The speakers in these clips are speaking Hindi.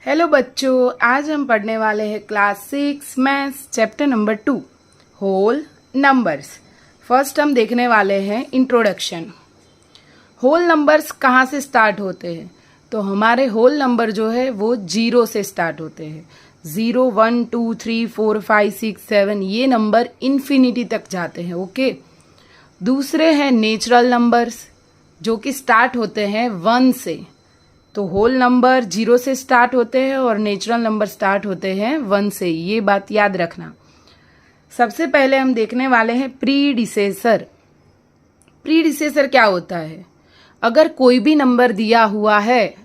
हेलो बच्चों, आज हम पढ़ने वाले हैं class 6 maths chapter number 2 whole numbers. First हम देखने वाले हैं इंट्रोडक्शन। होल नंबर्स कहाँ से स्टार्ट होते हैं? तो हमारे होल नंबर जो है वो 0 से स्टार्ट होते हैं। 0, 1, 2, 3, 4, 5, 6, 7 ये नंबर इन्फिनिटी तक जाते हैं। ओके। दूसरे हैं नेचुरल नंबर्स जो कि स्टार्ट होते हैं 1 से। तो होल नंबर 0 से स्टार्ट होते हैं और नेचुरल नंबर स्टार्ट होते हैं 1 से। ये बात याद रखना। सबसे पहले हम देखने वाले हैं प्रीडिसेसर। प्रीडिसेसर क्या होता है? अगर कोई भी नंबर दिया हुआ है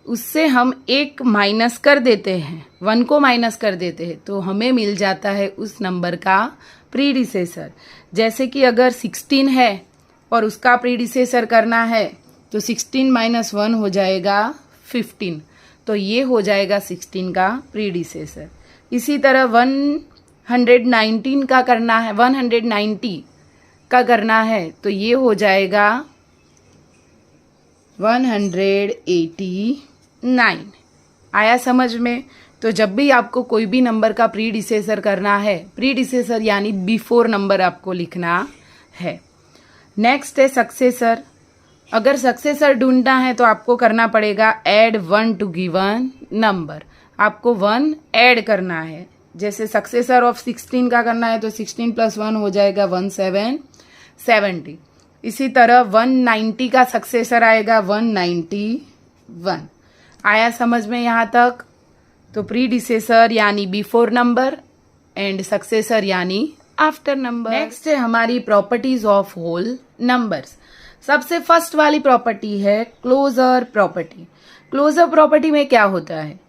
उससे हम एक माइनस कर देते हैं, 1 को माइनस कर देते हैं, तो हमें मिल जाता है उस नंबर का प्रीडिसेसर। जैसे कि अगर 16 है और उसका प्रीडिसेसर करना है तो 16 - 1 हो जाएगा 15। तो ये हो जाएगा 16 का प्रीडिसेसर। इसी तरह 119 का करना है, 190 का करना है तो ये हो जाएगा 189। आया समझ में? तो जब भी आपको कोई भी नंबर का प्रीडिसेसर करना है, प्रीडिसेसर यानी बिफोर नंबर आपको लिखना है। नेक्स्ट है सक्सेसर। अगर सक्सेसर ढूंढना है तो आपको करना पड़ेगा ऐड 1 टू गिवन नंबर। आपको 1 ऐड करना है। जैसे सक्सेसर ऑफ 16 का करना है तो 16 + 1 हो जाएगा 1770। इसी तरह 190 का सक्सेसर आएगा 191। आया समझ में यहाँ तक? तो प्रीडिसेसर यानी बिफोर नंबर एंड सक्सेसर यानी आफ्टर नंबर। नेक्स्ट है हमारी प्रॉपर्टीज ऑफ होल नंबर्स। सबसे फर्स्ट वाली प्रॉपर्टी है क्लोजर प्रॉपर्टी। क्लोजर प्रॉपर्टी में क्या होता है?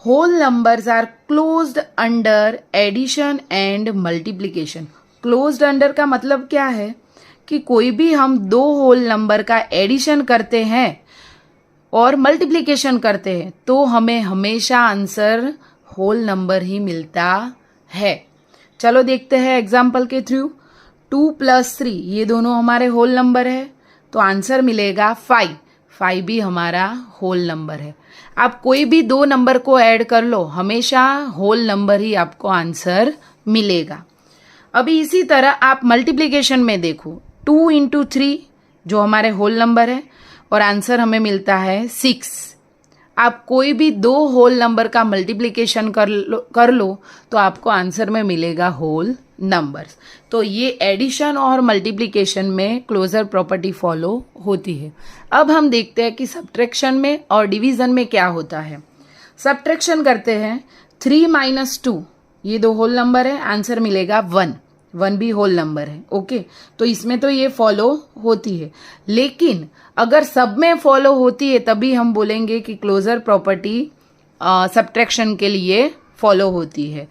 Whole numbers are closed under addition and multiplication. Closed under का मतलब क्या है कि कोई भी हम दो होल नंबर का एडिशन करते हैं और मल्टीप्लिकेशन करते हैं तो हमें हमेशा आंसर होल नंबर ही मिलता है। चलो देखते हैं एग्जाम्पल के थ्रू। 2 + 3 ये दोनों हमारे होल नंबर है तो आंसर मिलेगा 5। 5 भी हमारा होल नंबर है। आप कोई भी दो नंबर को ऐड कर लो, हमेशा होल नंबर ही आपको आंसर मिलेगा। अभी इसी तरह आप मल्टीप्लिकेशन में देखो, 2 × 3 जो हमारे होल नंबर है और आंसर हमें मिलता है 6। आप कोई भी दो होल नंबर का मल्टीप्लिकेशन कर लो तो आपको आंसर में मिलेगा होल नंबर्स। तो ये एडिशन और मल्टीप्लिकेशन में क्लोजर प्रॉपर्टी फॉलो होती है। अब हम देखते हैं कि सब्ट्रैक्शन में और डिवीजन में क्या होता है। सब्ट्रैक्शन करते हैं 3 - 2 ये दो होल नंबर है, आंसर मिलेगा 1। 1 भी होल नंबर है। ओके, तो इसमें तो ये फॉलो होती है, लेकिन अगर सब में फॉलो होती है तभी हम बोलेंगे कि क्लोजर प्रॉपर्टी सब्ट्रैक्शन के लिए फॉलो होती है।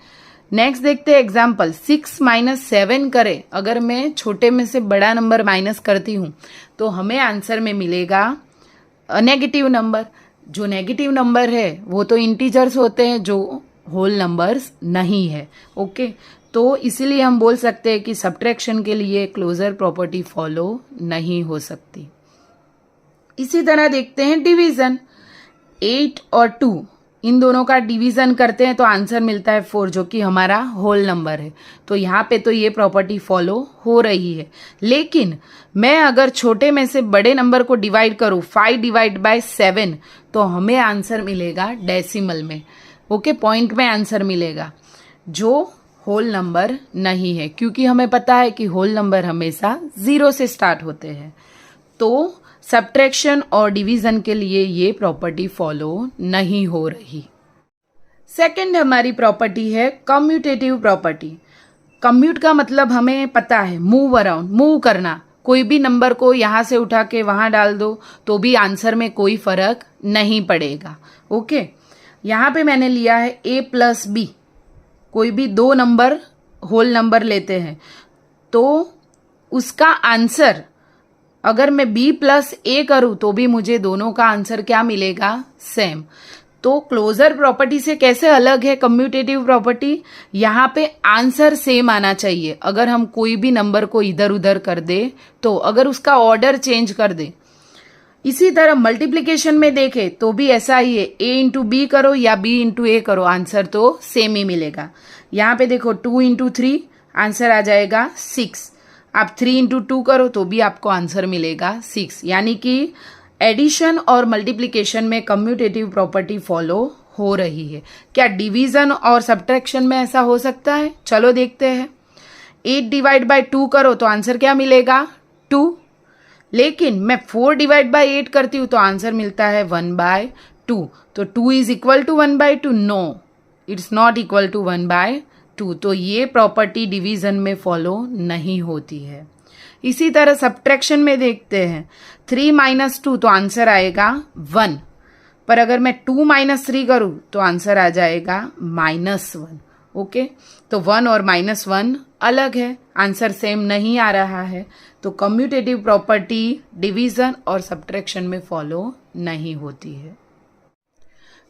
नेक्स्ट देखते हैं एग्जाम्पल। 6 - 7 करें, अगर मैं छोटे में से बड़ा नंबर माइनस करती हूँ तो हमें आंसर में मिलेगा नेगेटिव नंबर। जो नेगेटिव नंबर है वो तो इंटीजर्स होते हैं जो होल नंबर्स नहीं है। ओके, तो इसीलिए हम बोल सकते हैं कि सब्ट्रैक्शन के लिए क्लोजर प्रॉपर्टी फॉलो नहीं हो सकती। इसी तरह देखते हैं डिवीजन। 8 और 2 इन दोनों का डिवीजन करते हैं तो आंसर मिलता है 4 जो कि हमारा होल नंबर है। तो यहाँ पे तो ये प्रॉपर्टी फॉलो हो रही है। लेकिन मैं अगर छोटे में से बड़े नंबर को डिवाइड करूँ 5 / 7 तो हमें आंसर मिलेगा डेसिमल में। ओके, पॉइंट में आंसर मिलेगा जो होल नंबर नहीं है, क्योंकि हमें पता है कि होल नंबर हमेशा 0 से स्टार्ट होते हैं। तो सब्ट्रैक्शन और डिवीजन के लिए ये प्रॉपर्टी फॉलो नहीं हो रही। सेकंड हमारी प्रॉपर्टी है कम्यूटेटिव प्रॉपर्टी। कम्यूट का मतलब हमें पता है मूव अराउंड, मूव करना। कोई भी नंबर को यहां से उठा के वहां डाल दो तो भी आंसर में कोई फर्क नहीं पड़ेगा। ओके, यहां पे मैंने लिया है a + b। कोई भी दो नंबर होल नंबर लेते हैं तो उसका आंसर अगर मैं b + a करूं तो भी मुझे दोनों का आंसर क्या मिलेगा? सेम। तो क्लोजर प्रॉपर्टी से कैसे अलग है कम्यूटेटिव प्रॉपर्टी? यहाँ पे आंसर सेम आना चाहिए। अगर हम कोई भी नंबर को इधर उधर कर दे तो अगर उसका ऑर्डर चेंज कर दे, इसी तरह मल्टीप्लिकेशन में देखें तो भी ऐसा ही है, a इंटू बी करो या b इंटू ए करो, आंसर तो सेम ही मिलेगा। यहाँ पे देखो 2 इंटू 3 आंसर आ जाएगा 6, आप 3 इंटू 2 करो तो भी आपको आंसर मिलेगा 6। यानी कि एडिशन और मल्टीप्लिकेशन में कम्यूटेटिव प्रॉपर्टी फॉलो हो रही है। क्या डिवीजन और सब्ट्रैक्शन में ऐसा हो सकता है? चलो देखते हैं। 8 डिवाइड बाय 2 करो तो आंसर क्या मिलेगा? 2। लेकिन मैं 4 डिवाइड बाय 8 करती हूँ तो आंसर मिलता है 1/2। तो 2 is equal to 1/2? No, it's not equal to 1/2। तो ये प्रॉपर्टी डिवीजन में फॉलो नहीं होती है। इसी तरह सब्ट्रैक्शन में देखते हैं, 3 माइनस 2 तो आंसर आएगा 1, पर अगर मैं 2 माइनस 3 करूँ तो आंसर आ जाएगा -1। ओके, तो 1 और -1 अलग है, आंसर सेम नहीं आ रहा है। तो कम्यूटेटिव प्रॉपर्टी डिवीजन और सब्ट्रैक्शन में फॉलो नहीं होती है।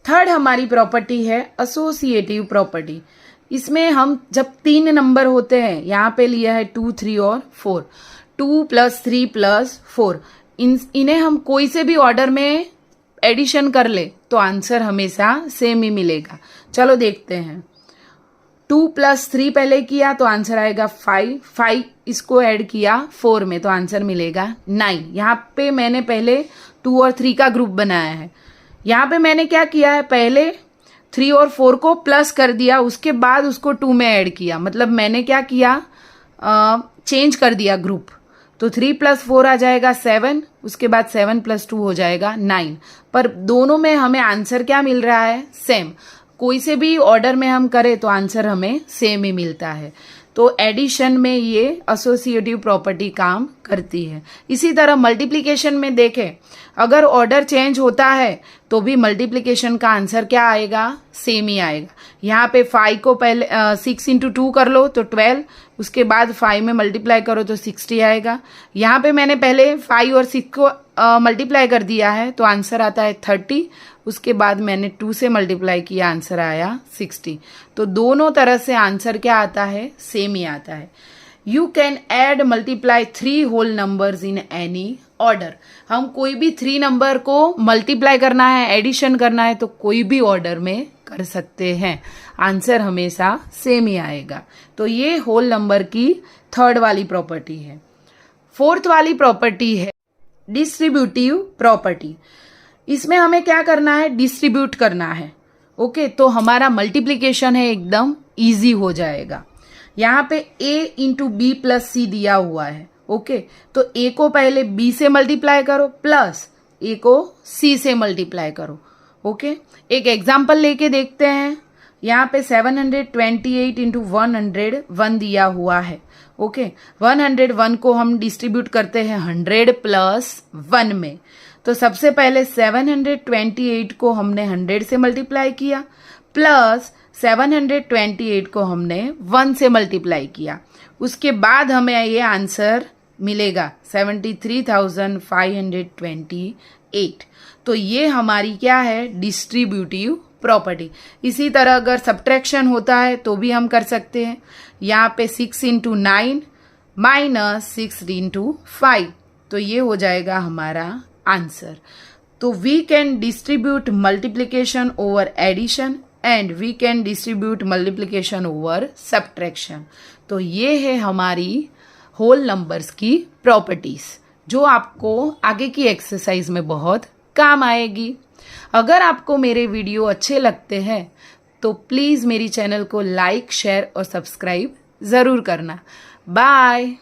थर्ड हमारी प्रॉपर्टी है एसोसिएटिव प्रॉपर्टी। इसमें हम जब 3 नंबर होते हैं, यहाँ पे लिया है 2, 3 और 4, 2 + 3 + 4, इन्हें हम कोई से भी ऑर्डर में एडिशन कर ले तो आंसर हमेशा सेम ही मिलेगा। चलो देखते हैं। 2 + 3 पहले किया तो आंसर आएगा 5, 5 इसको ऐड किया 4 में तो आंसर मिलेगा 9। यहाँ पे मैंने पहले 2 और 3 का ग्रुप बनाया है। यहाँ पे मैंने क्या किया है, पहले 3 और 4 को प्लस कर दिया, उसके बाद उसको 2 में ऐड किया। मतलब मैंने क्या किया, चेंज कर दिया ग्रुप। तो 3 + 4 आ जाएगा 7, उसके बाद 7 + 2 हो जाएगा 9। पर दोनों में हमें आंसर क्या मिल रहा है? सेम। कोई से भी ऑर्डर में हम करें तो आंसर हमें सेम ही मिलता है। तो एडिशन में ये एसोसिएटिव प्रॉपर्टी काम करती है। इसी तरह मल्टीप्लिकेशन में देखें, अगर ऑर्डर चेंज होता है तो भी मल्टीप्लिकेशन का आंसर क्या आएगा? सेम ही आएगा। यहाँ पे 5 को पहले 6 इंटू 2 कर लो तो 12, उसके बाद 5 में मल्टीप्लाई करो तो 60 आएगा। यहाँ पे मैंने पहले 5 और 6 को मल्टीप्लाई कर दिया है तो आंसर आता है 30, उसके बाद मैंने 2 से मल्टीप्लाई किया, आंसर आया 60। तो दोनों तरह से आंसर क्या आता है? सेम ही आता है। You can add multiply 3 whole numbers in any order. हम कोई भी 3 नंबर को मल्टीप्लाई करना है, एडिशन करना है तो कोई भी ऑर्डर में कर सकते हैं, आंसर हमेशा सेम ही आएगा। तो ये होल नंबर की थर्ड वाली प्रॉपर्टी है। फोर्थ वाली प्रॉपर्टी है डिस्ट्रीब्यूटिव प्रॉपर्टी। इसमें हमें क्या करना है? डिस्ट्रीब्यूट करना है। ओके, तो हमारा मल्टीप्लिकेशन है एकदम इजी हो जाएगा। यहाँ पे a इंटू बी + c दिया हुआ है। ओके, तो a को पहले b से मल्टीप्लाई करो प्लस a को c से मल्टीप्लाई करो। ओके, एक एग्जाम्पल लेके देखते हैं। यहाँ पे 728 इंटू 101 दिया हुआ है। ओके, 101 को हम डिस्ट्रीब्यूट करते हैं 100 + 1 में। तो सबसे पहले 728 को हमने 100 से मल्टीप्लाई किया प्लस 728 को हमने 1 से मल्टीप्लाई किया, उसके बाद हमें ये आंसर मिलेगा 73,528। तो ये हमारी क्या है? Distributive property. इसी तरह अगर सब्ट्रैक्शन होता है तो भी हम कर सकते हैं। यहाँ पे 6 इंटू 9 माइनस 6 इंटू 5, तो ये हो जाएगा हमारा आंसर। तो we can distribute multiplication over addition and we can distribute multiplication over subtraction. तो ये है हमारी होल नंबर्स की प्रॉपर्टीज, जो आपको आगे की एक्सरसाइज में बहुत काम आएगी। अगर आपको मेरे वीडियो अच्छे लगते हैं तो प्लीज़ मेरी चैनल को लाइक, शेयर और सब्सक्राइब ज़रूर करना। बाय।